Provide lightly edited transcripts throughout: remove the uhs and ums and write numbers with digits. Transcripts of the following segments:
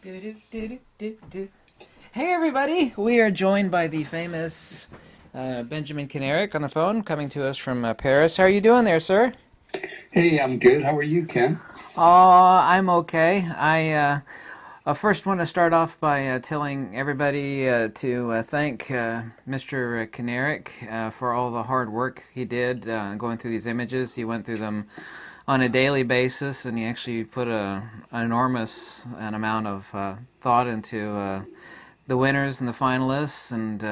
Do. Hey, everybody! We are joined by the famous Benjamin Kinerick on the phone, coming to us from Paris. How are you doing there, sir? Hey, I'm good. How are you, Ken? I'm okay. I first want to start off by telling everybody to thank Mr. Kinerick for all the hard work he did going through these images. He went through them on a daily basis, and he actually put an enormous an amount of thought into the winners and the finalists, and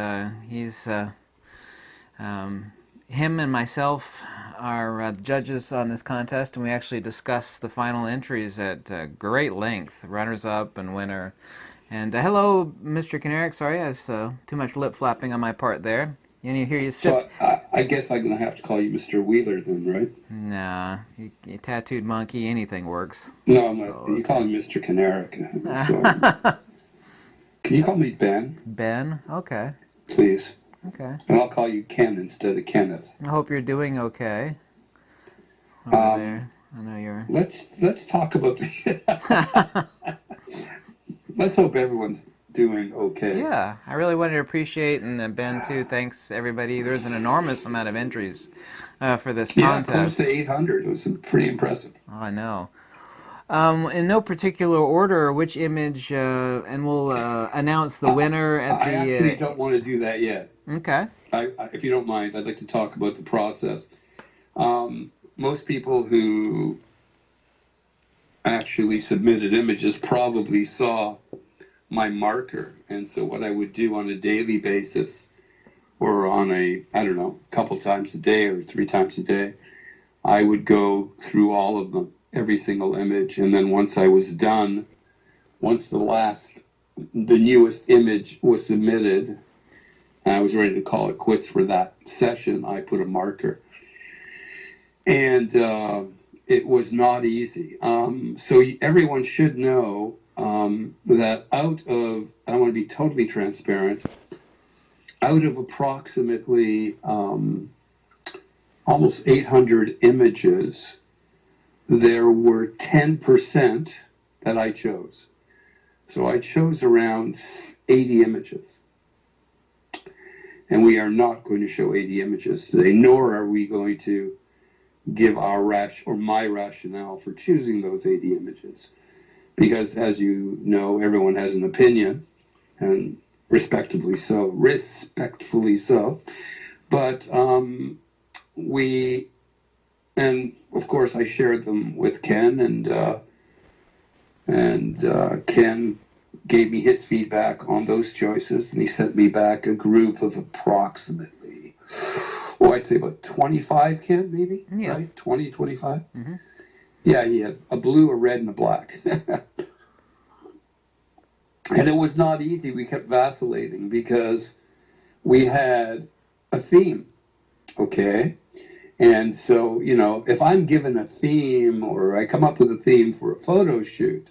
he's him and myself are judges on this contest, and we actually discussed the final entries at great length, runners up and winner. And hello, Mr. Kinerick. Sorry, I was too much lip flapping on my part there. You hear you sip. So I guess I'm gonna have to call you Mr. Wheeler then, right? Nah, you tattooed monkey, anything works. No, I'm So not. You call okay. him Mr. Caneric. So can you call me Ben, Ben, okay, please? okay. And I'll call you Ken instead of Kenneth. I hope you're doing okay over Um, there. I know you're. let's talk about the. Let's hope everyone's doing okay. Yeah, I really wanted to appreciate, and Ben too. Thanks everybody. There's an enormous amount of entries for this Yeah, close to contest. 800. It was pretty impressive. Oh, I know. In no particular order, which image, and we'll announce the I, winner at I actually the. don't want to do that yet. Okay. If you don't mind, I'd like to talk about the process. Most people who actually submitted images probably saw my marker. And so what I would do on a daily basis or on I don't know, a couple times a day or 3 times a day, I would go through all of them, every single image. And then once I was done, once the newest image was submitted, and I was ready to call it quits for that session, I put a marker. And it was not easy. So everyone should know that out of, and I want to be totally transparent, out of approximately almost 800 images, there were 10% that I chose. So I chose around 80 images. And we are not going to show 80 images today, nor are we going to give my rationale for choosing those 80 images. Because as you know, everyone has an opinion, and respectfully so. But and of course I shared them with Ken, and Ken gave me his feedback on those choices, and he sent me back a group of approximately, I'd say about 25, Ken, maybe, Yeah. right? 20, 25? Mm-hmm. Yeah, he had a blue, a red, and a black. And it was not easy. We kept vacillating because we had a theme, okay? And so, if I'm given a theme or I come up with a theme for a photo shoot,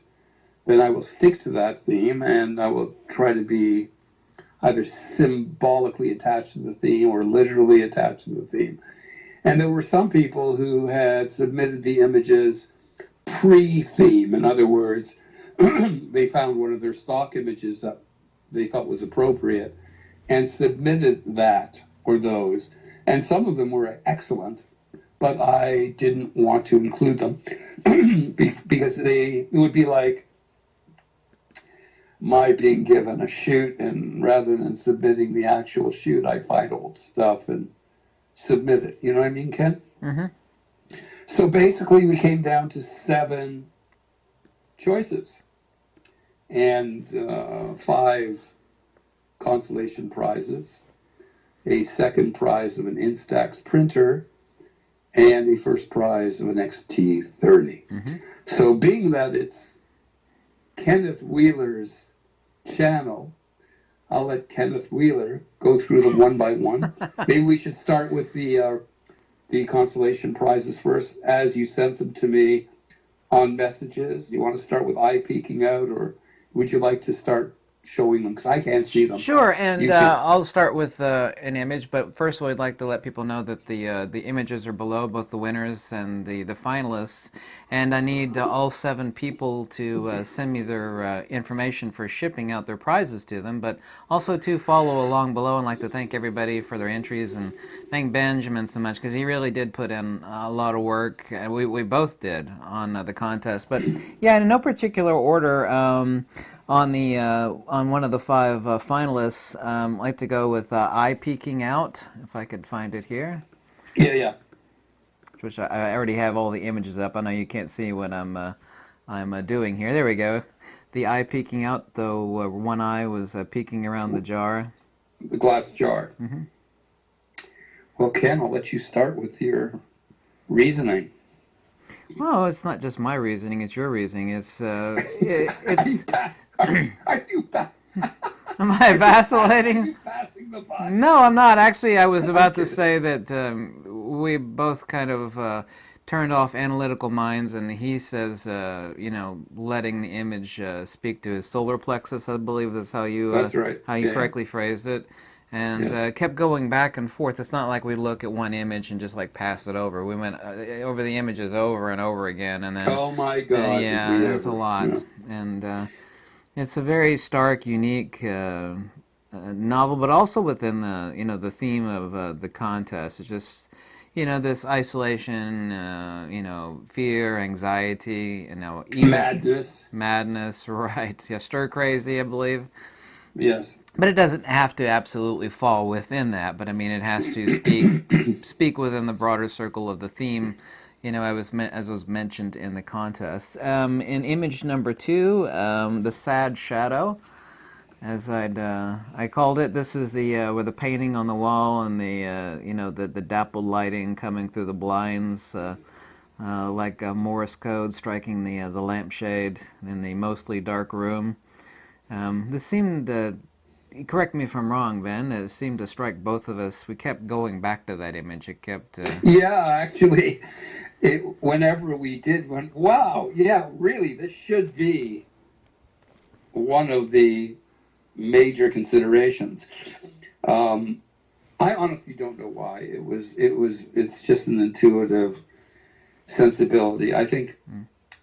then I will stick to that theme and I will try to be either symbolically attached to the theme or literally attached to the theme. And there were some people who had submitted the images pre-theme. In other words, they found one of their stock images that they thought was appropriate and submitted that or those. And some of them were excellent, but I didn't want to include them because it would be like my being given a shoot, and rather than submitting the actual shoot, I'd find old stuff and submit it. You know what I mean, Ken? Mm-hmm. So basically, we came down to 7 choices and 5 consolation prizes, a second prize of an Instax printer, and a first prize of an XT30. Mm-hmm. So being that it's Kenneth Wheeler's channel, I'll let Kenneth Wheeler go through them one by one. Maybe we should start with the consolation prizes first, as you sent them to me on messages. You want to start with eye peeking out, or would you like to start showing them because I can't see them. Sure, and You can. I'll start with an image, but first I'd like to let people know that the images are below both the winners and the finalists, and I need all 7 people to send me their information for shipping out their prizes to them, but also to follow along below, and like to thank everybody for their entries and thank Benjamin so much because he really did put in a lot of work, and we both did on the contest. But yeah, in no particular order. On one of the 5 finalists, I'd like to go with Eye Peeking Out, if I could find it here, Yeah, yeah. which I already have all the images up. I know you can't see what I'm doing here. There we go. The eye peeking out, though one eye was peeking around the jar. The glass jar. Well, Ken, I'll let you start with your reasoning. Well, it's not just my reasoning; it's your reasoning. Are you It's. pa- are you pa- Am I are vacillating? you passing the buck? No, I'm not. Actually, I was I'm about to kidding. say that we both kind of turned off analytical minds, and he says, letting the image speak to his solar plexus. I believe that's That's right. how you Yeah, yeah. correctly phrased it, and Yes. kept going back and forth. It's not like we look at one image and just like pass it over. We went over the images over and over again, and then Oh my God, did yeah, we there's a ever? lot, Yeah. and. It's a very stark, unique novel, but also within the theme of the contest. It's just this isolation, fear, anxiety, even Madness. madness, right? Yeah, stir crazy, I believe. Yes. But it doesn't have to absolutely fall within that. But I mean, it has to speak within the broader circle of the theme. As was mentioned in the contest. In image number 2, the sad shadow, as I called it. This is the with the painting on the wall and the dappled lighting coming through the blinds. Like Morse code striking the lampshade in the mostly dark room. This seemed correct me if I'm wrong, Ben. It seemed to strike both of us. We kept going back to that image. It kept. Yeah, actually, whenever we did, wow, yeah, really, this should be one of the major considerations. Um, I honestly don't know why. It's just an intuitive sensibility. I think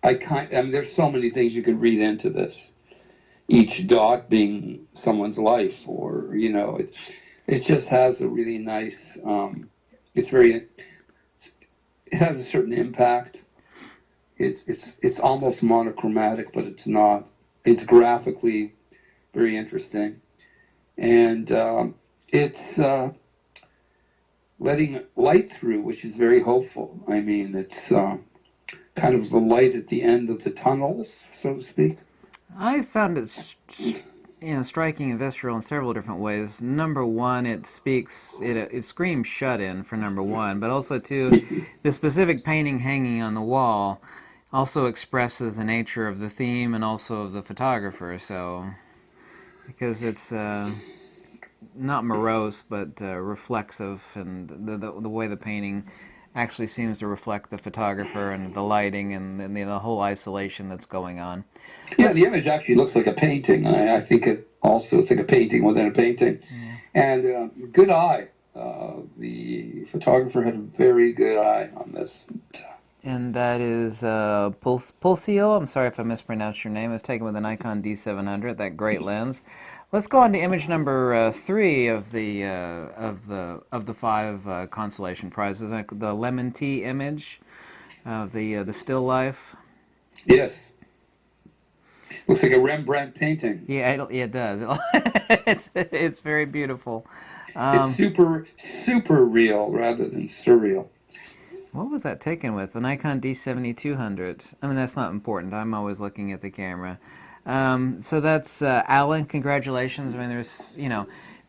I mean, there's so many things you could read into this. Each dot being someone's life, or it just has a really nice. It's very. It has a certain impact. It's almost monochromatic, but it's not. It's graphically very interesting, and it's letting light through, which is very hopeful. I mean, it's kind of the light at the end of the tunnels, so to speak. I found it, striking and visceral in several different ways. Number one, it screams "shut in" for number one, but also two, the specific painting hanging on the wall also expresses the nature of the theme and also of the photographer. So, because it's not morose but reflexive, and the way the painting actually seems to reflect the photographer and the lighting and the whole isolation that's going on. Yeah, the Let's image actually looks like a painting. I think it's like a painting within a painting. And good eye. The photographer had a very good eye on this. And that is Pulsio. I'm sorry if I mispronounced your name. It was taken with a Nikon D700, that great lens. Let's go on to image number 3 of the 5 consolation prizes. The lemon tea image of the still life. Yes, looks like a Rembrandt painting. Yeah, it does. It's very beautiful. It's Um, super real rather than surreal. what was that taken with? The Nikon D7200. I mean, that's not important. I'm always looking at the camera. So that's Alan. Congratulations. I mean, there's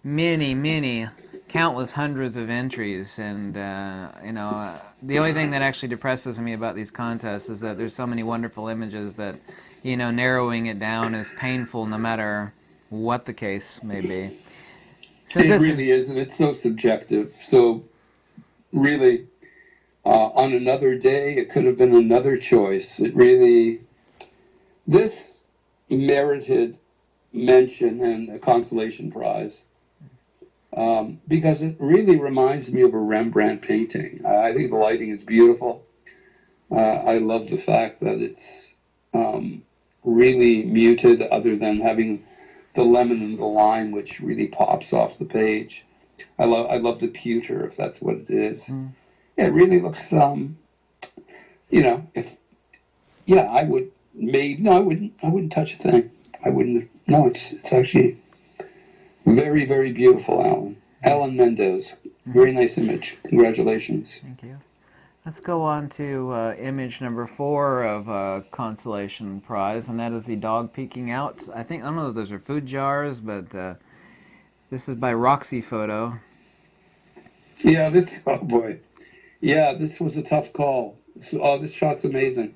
many, countless hundreds of entries, and the only thing that actually depresses me about these contests is that there's so many wonderful images that narrowing it down is painful, no matter what the case may be. Since It this, really is, and it's so subjective. So really, on another day, it could have been another choice. This merited mention and a consolation prize because it really reminds me of a Rembrandt painting. I think the lighting is beautiful. I love the fact that it's really muted, other than having the lemon and the lime, which really pops off the page. I love the pewter, if that's what it is. Yeah, it really looks. If I would maybe no, I wouldn't touch a thing. I wouldn't. No, it's actually very, very beautiful, Alan. Alan Mendez. Very nice image. Congratulations. Thank you. Let's go on to image number 4 of Consolation Prize, and that is the dog peeking out. I don't know if those are food jars, but this is by Roxy Photo. Yeah, oh boy. Yeah, this was a tough call. This shot's amazing.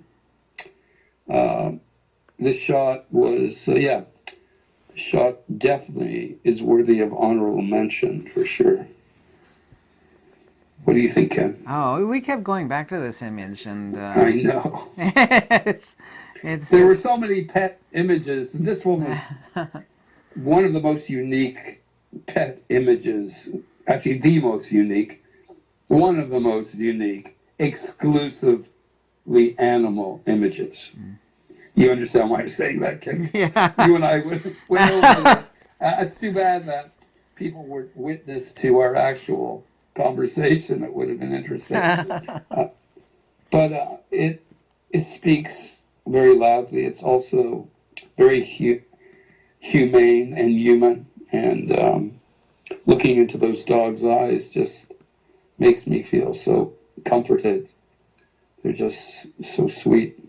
This shot was, shot definitely is worthy of honorable mention for sure. What do you think, Ken? Oh, we kept going back to this image, and I know. it's There were so many pet images, and this one was one of the most unique pet images. Actually, the most unique. One of the most unique, exclusively animal images. You understand why I'm saying that, Ken? Yeah. You and I would know this. It's too bad that people were witness to our actual conversation. It would have been interesting. But it speaks very loudly. It's also very humane and human. And looking into those dogs' eyes just makes me feel so comforted. They're just so sweet.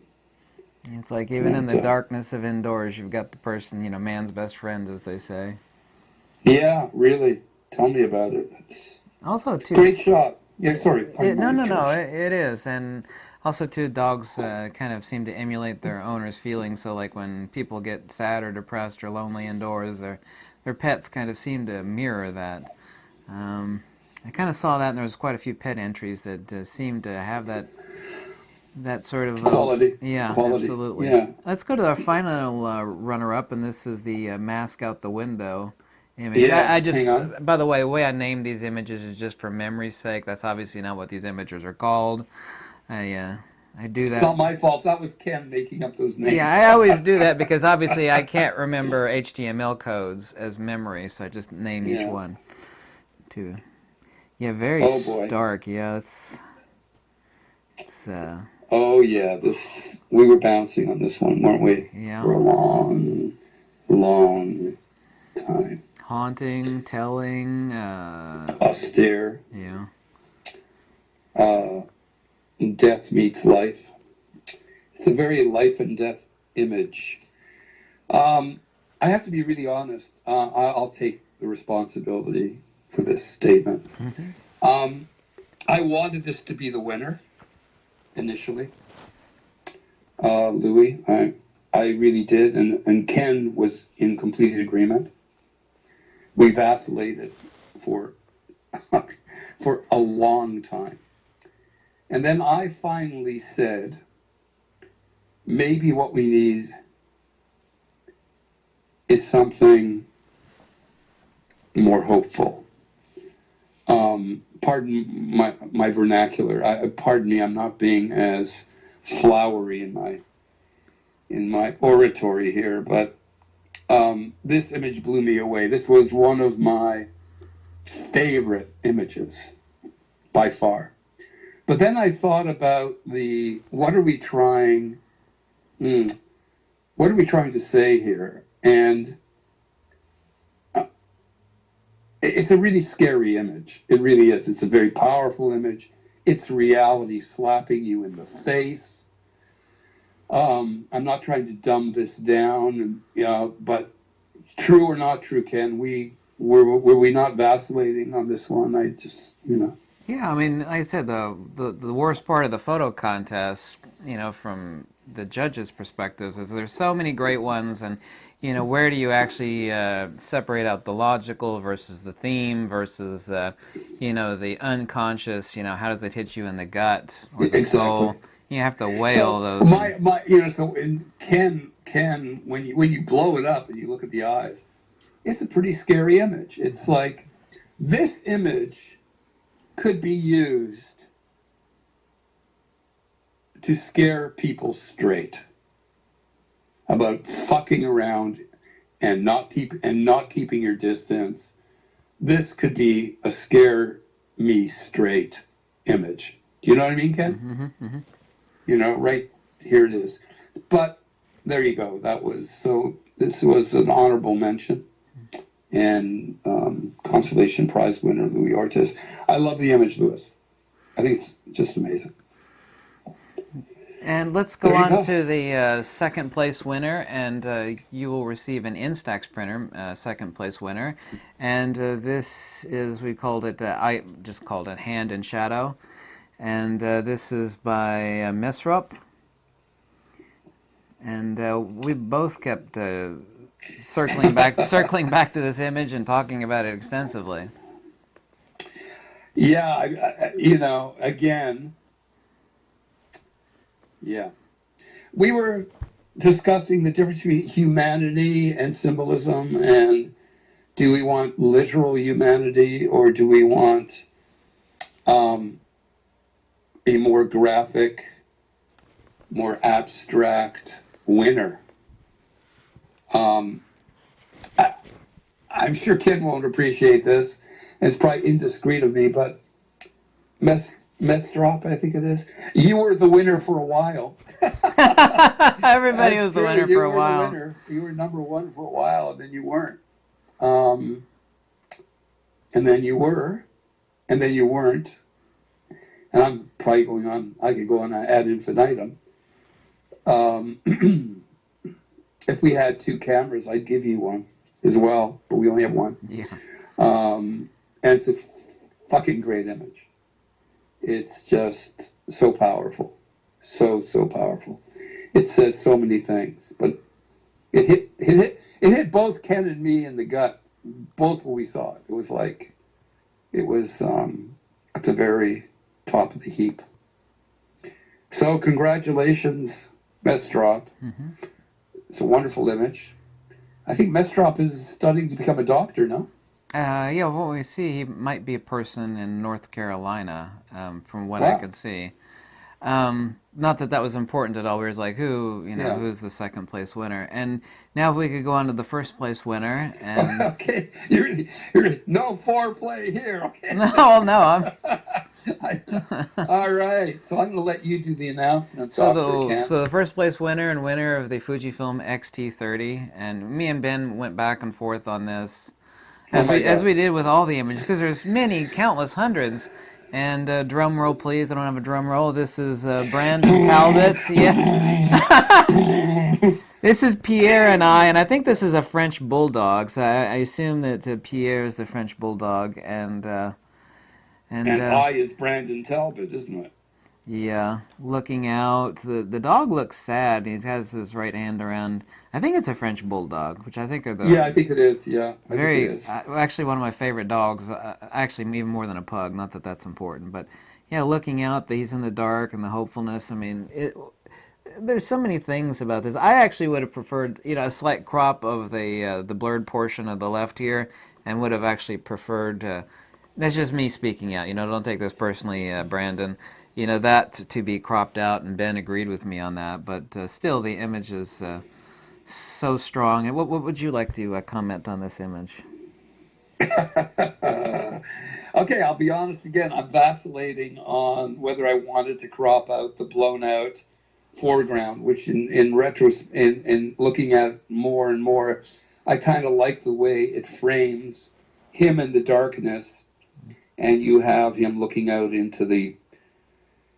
It's like even in the darkness of indoors, you've got the person, man's best friend, as they say. Yeah, really. Tell me about it. It's also too great shot. Yeah, sorry. No. It is, and also too, dogs kind of seem to emulate their owner's feelings. So like when people get sad or depressed or lonely indoors, their pets kind of seem to mirror that. I kind of saw that, and there was quite a few pet entries that seemed to have that sort of quality. Yeah, quality. Absolutely. Yeah. Let's go to our final runner-up, and this is the mask out the window image. Yes, I just, hang on. by the way I named these images is just for memory's sake. That's obviously not what these images are called. I do that. It's not my fault. That was Ken making up those names. Yeah, I always do that because obviously I can't remember HTML codes as memory, so I just name each one. Very stark. Yeah, it's Oh yeah, we were bouncing on this one, weren't we? Yeah. For a long, long time. Haunting, telling, austere. Yeah. Death meets life. It's a very life and death image. I have to be really honest. I'll take the responsibility for this statement. Mm-hmm. I wanted this to be the winner initially. Louis, I really did, and Ken was in complete agreement. We vacillated for for a long time. And then I finally said, maybe what we need is something more hopeful. Pardon my vernacular. Pardon me, I'm not being as flowery in my oratory here, but this image blew me away. This was one of my favorite images by far. But then I thought about what are we trying to say here? And it's a really scary image. It really is. It's a very powerful image. It's reality slapping you in the face. I'm not trying to dumb this down, but true or not true, Ken, were we not vacillating on this one? I just, Yeah, I mean, like I said, the worst part of the photo contest, from the judges' perspectives, is there's so many great ones, and where do you actually separate out the logical versus the theme versus the unconscious? How does it hit you in the gut or the soul? You have to weigh all those. So Ken Ken, when you blow it up and you look at the eyes, it's a pretty scary image. It's like this image could be used to scare people straight about fucking around and not keeping your distance. This could be a scare me straight image. Do you know what I mean, Ken? Mm-hmm, mm-hmm. You know, right here it is. But there you go. This was an honorable mention. And consolation prize winner Louis Ortiz. I love the image, Louis. I think it's just amazing. And let's go on to the second place winner, and you will receive an Instax printer, second place winner. And this is, I just called it Hand in Shadow. And this is by Mesrop. And we both kept circling back to this image and talking about it extensively. Yeah, again, yeah. We were discussing the difference between humanity and symbolism, and do we want literal humanity or do we want a more graphic, more abstract winner? I'm sure Ken won't appreciate this. It's probably indiscreet of me, but Mestrop, I think it is. You were the winner for a while. Everybody was the winner for a while. You were number one for a while, and then you weren't. And then you were, and then you weren't. And I'm probably going on. I could go on ad infinitum. If we had two cameras, I'd give you one as well, but we only have one. Yeah. And it's a fucking great image. It's just so powerful. So powerful. It says so many things, but it hit both Ken and me in the gut, both when we saw it. It was at the very top of the heap. So congratulations, Mestrop. Mm-hmm. It's a wonderful image. I think Mestrop is studying to become a doctor, no? Yeah, what we see, he might be a person in North Carolina, from what Wow. I could see. Not that was important at all. We were like, who's the second place winner? And now if we could go on to the first place winner. And Okay, you're no foreplay here. Okay. no, I'm. All right, so I'm going to let you do the announcement. So Dr. Ken. the first place winner and winner of the Fujifilm X-T30, and me and Ben went back and forth on this, as we did with all the images, because there's countless hundreds. And drum roll, please. I don't have a drum roll. This is Brandon Talbot. Yeah. This is Pierre and I think this is a French bulldog. So I assume that Pierre is the French bulldog, and I is Brandon Talbot, isn't it? Yeah, looking out. The dog looks sad. He has his right hand around. I think it's a French bulldog, which I think are the Yeah, I think it is. Yeah, I think it is. actually one of my favorite dogs. Actually, even more than a pug. Not that that's important, but yeah, looking out. He's in the dark and the hopefulness. I mean, there's so many things about this. I actually would have preferred, a slight crop of the blurred portion of the left here, and would have actually preferred. That's just me speaking out. Don't take this personally, Brandon. That to be cropped out, and Ben agreed with me on that. But still, the image is so strong. And what would you like to comment on this image? Okay, I'll be honest again. I'm vacillating on whether I wanted to crop out the blown out foreground, which in looking at it more and more, I kind of like the way it frames him in the darkness, and you have him looking out into the,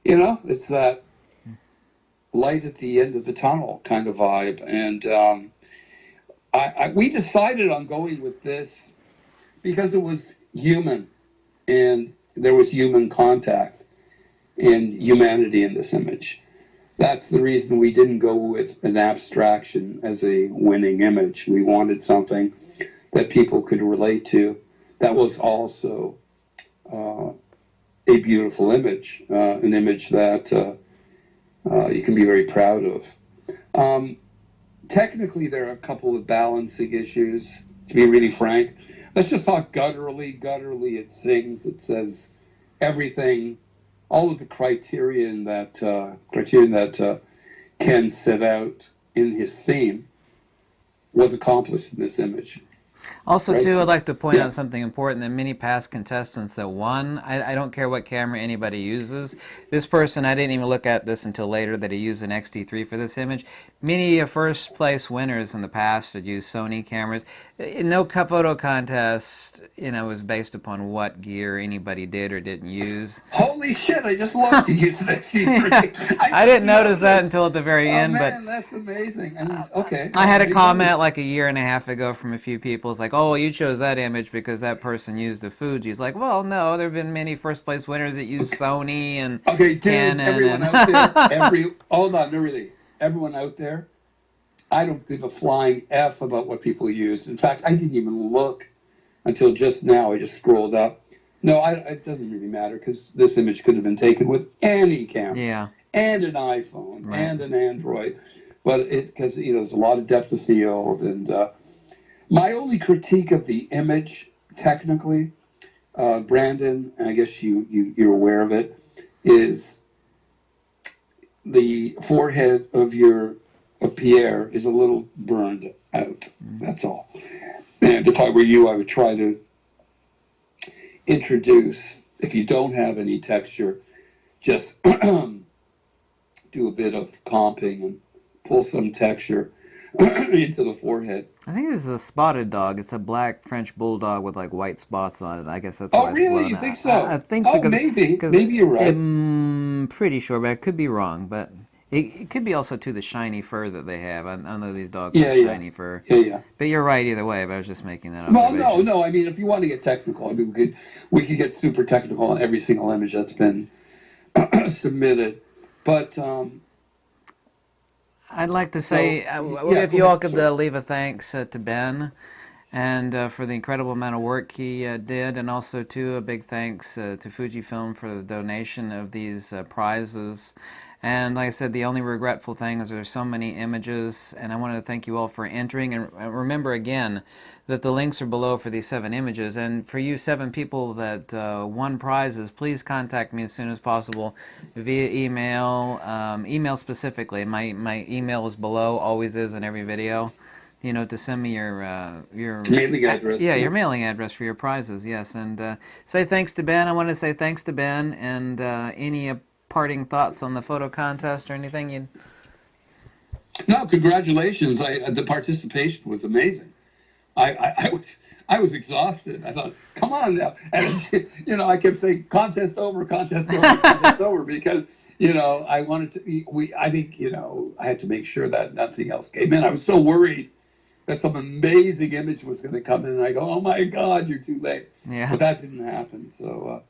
it's that light at the end of the tunnel kind of vibe. And we decided on going with this because it was human, and there was human contact and humanity in this image. That's the reason we didn't go with an abstraction as a winning image. We wanted something that people could relate to that was also a beautiful image, an image that you can be very proud of. technically there are a couple of balancing issues. To be really frank, let's just talk gutturally. Gutturally, it sings. It says everything, all of the criterion that Ken set out in his theme was accomplished in this image. Also, Right? too, I'd like to point Yeah. out something important that many past contestants that won, I don't care what camera anybody uses. This person, I didn't even look at this until later that he used an XT3 for this image. Many first place winners in the past had used Sony cameras. No photo contest, was based upon what gear anybody did or didn't use. Holy shit! I just looked to use the XT3. I didn't notice that until at the very Oh end, but man, that's amazing. And he's okay. I had a He comment knows. like a year and a half ago from a few people. It's like, oh, you chose that image because that person used a Fuji. It's like, well, no, there have been many first place winners that used Sony and Okay, dudes, Canon. everyone out there, hold on, no, really, everyone out there, I don't give a flying F about what people use. In fact, I didn't even look until just now. I just scrolled up. No, it doesn't really matter because this image could have been taken with any camera Yeah, and an iPhone right. and an Android, but because there's a lot of depth of field. And my only critique of the image, technically, Brandon, and I guess you're aware of it, is the forehead of Pierre is a little burned out. That's all. And if I were you, I would try to introduce, if you don't have any texture, just do a bit of comping and pull some texture into the forehead. I think this is a spotted dog. It's a black French bulldog with like white spots on it. I guess that's why Oh, it's really? blown You out. think so? I think so. Oh, maybe. Maybe you're right. I'm pretty sure, but I could be wrong. But it could be also too the shiny fur that they have. I know these dogs Yeah, have yeah. shiny fur. Yeah. But you're right either way. But I was just making that Well, observation. no. I mean, if you want to get technical, I mean, we could get super technical on every single image that's been submitted. But I'd like to say, if you all could leave a thanks to Ben and for the incredible amount of work he did, and also too a big thanks to Fujifilm for the donation of these prizes. And like I said, the only regretful thing is there's so many images, and I wanted to thank you all for entering. And remember again that the links are below for these 7 images. And for you 7 people that won prizes, please contact me as soon as possible via email. Email specifically. My email is below, always is in every video. To send me your mailing address. Yeah, your mailing address for your prizes. Yes, and say thanks to Ben. I want to say thanks to Ben, and any parting thoughts on the photo contest or anything you... No, congratulations. The participation was amazing. I was exhausted. I thought, come on now. And I kept saying contest over because I wanted to I think I had to make sure that nothing else came in. I was so worried that some amazing image was going to come in, and I go, oh my God, you're too late. Yeah. But that didn't happen. So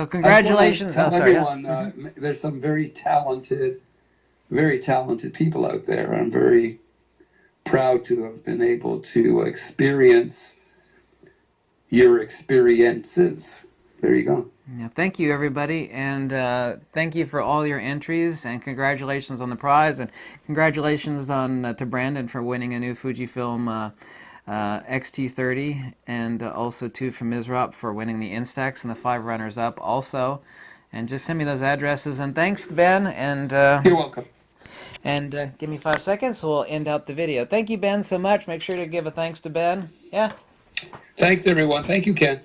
congratulations. I just want to tell everyone, there's some very talented people out there. I'm very proud to have been able to experience your experiences. There you go. Yeah, thank you, everybody, and thank you for all your entries, and congratulations on the prize, and congratulations to Brandon for winning a new Fujifilm XT30, and also too from Misrop for winning the Instax and the 5 runners-up also. And just send me those addresses, and thanks to Ben, and You're welcome. And give me 5 seconds, so we'll end out the video. Thank you, Ben, so much. Make sure to give a thanks to Ben. Yeah. Thanks, everyone. Thank you, Ken.